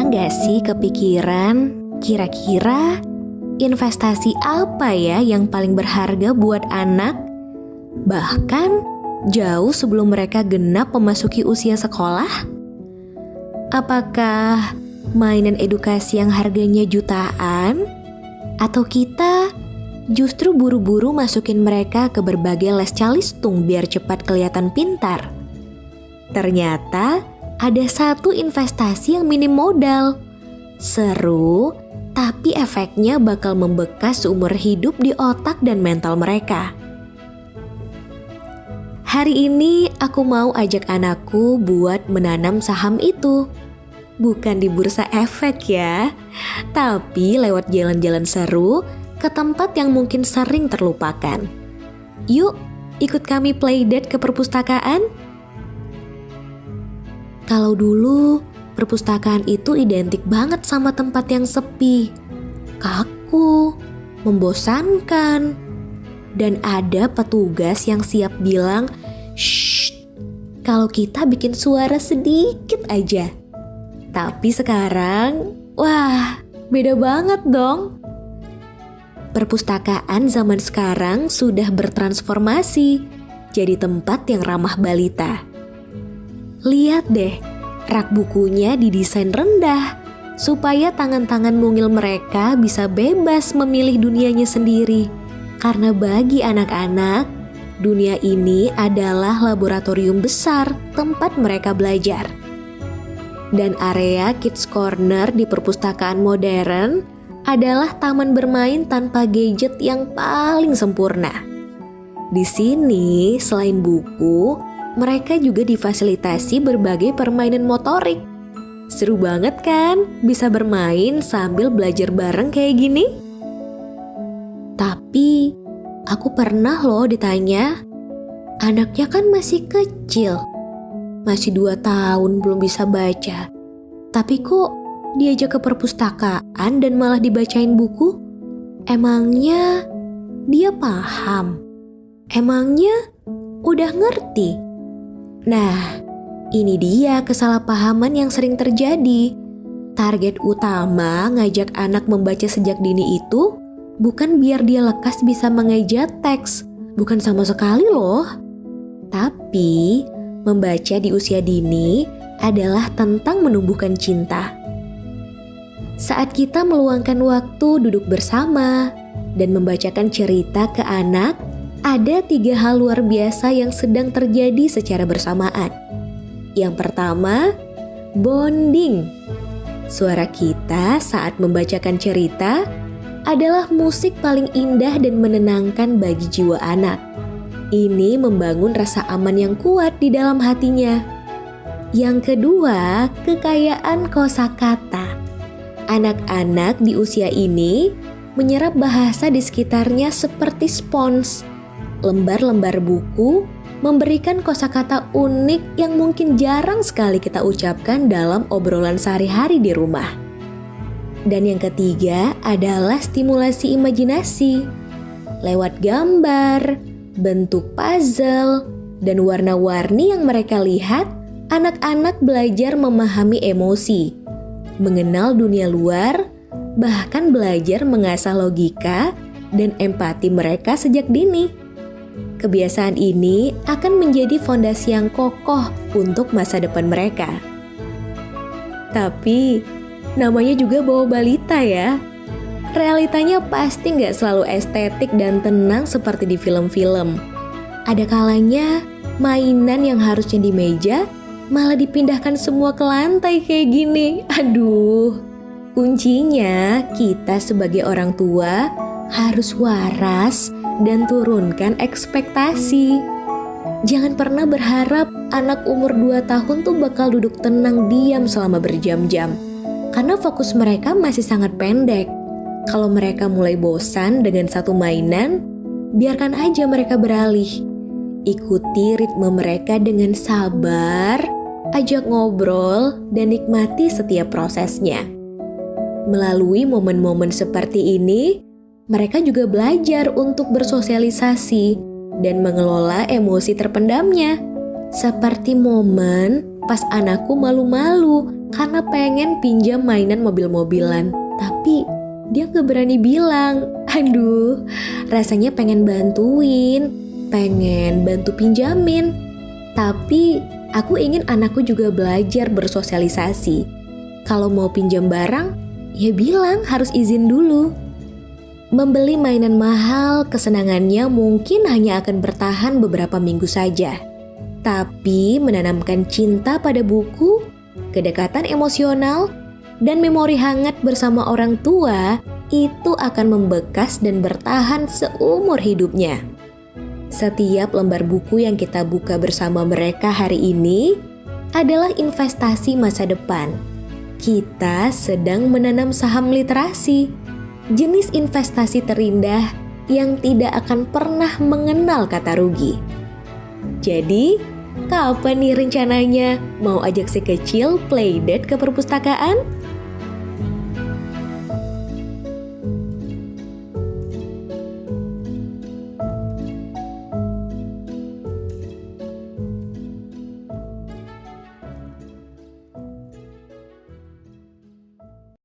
Pernah gak sih kepikiran, kira-kira investasi apa ya yang paling berharga buat anak? Bahkan jauh sebelum mereka genap memasuki usia sekolah? Apakah mainan edukasi yang harganya jutaan? Atau kita justru buru-buru masukin mereka ke berbagai les calistung biar cepat kelihatan pintar? Ternyata ada satu investasi yang minim modal. Seru, tapi efeknya bakal membekas seumur hidup di otak dan mental mereka. Hari ini aku mau ajak anakku buat menanam saham itu. Bukan di bursa efek ya, tapi lewat jalan-jalan seru ke tempat yang mungkin sering terlupakan. Yuk, ikut kami playdate ke perpustakaan. Kalau dulu, perpustakaan itu identik banget sama tempat yang sepi, kaku, membosankan, dan ada petugas yang siap bilang, "Shh," kalau kita bikin suara sedikit aja. Tapi sekarang, wah, beda banget dong. Perpustakaan zaman sekarang sudah bertransformasi jadi tempat yang ramah balita. Lihat deh, rak bukunya didesain rendah supaya tangan-tangan mungil mereka bisa bebas memilih dunianya sendiri. Karena bagi anak-anak, dunia ini adalah laboratorium besar tempat mereka belajar. Dan area Kids Corner di perpustakaan modern adalah taman bermain tanpa gadget yang paling sempurna. Di sini, selain buku, mereka juga difasilitasi berbagai permainan motorik. Seru banget kan bisa bermain sambil belajar bareng kayak gini? Tapi aku pernah loh ditanya, anaknya kan masih kecil, masih 2 tahun belum bisa baca. Tapi kok diajak ke perpustakaan dan malah dibacain buku? Emangnya dia paham? Emangnya udah ngerti? Nah, ini dia kesalahpahaman yang sering terjadi. Target utama ngajak anak membaca sejak dini itu bukan biar dia lekas bisa mengeja teks, bukan sama sekali loh. Tapi, membaca di usia dini adalah tentang menumbuhkan cinta. Saat kita meluangkan waktu duduk bersama dan membacakan cerita ke anak, ada 3 hal luar biasa yang sedang terjadi secara bersamaan. Yang pertama, bonding. Suara kita saat membacakan cerita adalah musik paling indah dan menenangkan bagi jiwa anak. Ini membangun rasa aman yang kuat di dalam hatinya. Yang kedua, kekayaan kosakata. Anak-anak di usia ini menyerap bahasa di sekitarnya seperti spons. Lembar-lembar buku memberikan kosakata unik yang mungkin jarang sekali kita ucapkan dalam obrolan sehari-hari di rumah. Dan yang ketiga adalah stimulasi imajinasi. Lewat gambar, bentuk puzzle, dan warna-warni yang mereka lihat, anak-anak belajar memahami emosi, mengenal dunia luar, bahkan belajar mengasah logika dan empati mereka sejak dini. Kebiasaan ini akan menjadi fondasi yang kokoh untuk masa depan mereka. Tapi, namanya juga bawa balita ya. Realitanya pasti nggak selalu estetik dan tenang seperti di film-film. Ada kalanya mainan yang harusnya di meja malah dipindahkan semua ke lantai kayak gini. Aduh, kuncinya kita sebagai orang tua harus waras dan turunkan ekspektasi. Jangan pernah berharap anak umur 2 tahun tuh bakal duduk tenang diam selama berjam-jam. Karena fokus mereka masih sangat pendek. Kalau mereka mulai bosan dengan satu mainan, biarkan aja mereka beralih. Ikuti ritme mereka dengan sabar, ajak ngobrol, dan nikmati setiap prosesnya. Melalui momen-momen seperti ini, mereka juga belajar untuk bersosialisasi dan mengelola emosi terpendamnya. Seperti momen pas anakku malu-malu karena pengen pinjam mainan mobil-mobilan. Tapi dia gak berani bilang. Aduh, rasanya pengen bantuin, pengen bantu pinjamin. Tapi aku ingin anakku juga belajar bersosialisasi. Kalau mau pinjam barang, ya bilang harus izin dulu. Membeli mainan mahal, kesenangannya mungkin hanya akan bertahan beberapa minggu saja. Tapi menanamkan cinta pada buku, kedekatan emosional, dan memori hangat bersama orang tua itu akan membekas dan bertahan seumur hidupnya. Setiap lembar buku yang kita buka bersama mereka hari ini adalah investasi masa depan. Kita sedang menanam saham literasi, jenis investasi terindah yang tidak akan pernah mengenal kata rugi. Jadi, kapan nih rencananya mau ajak si kecil playdate ke perpustakaan?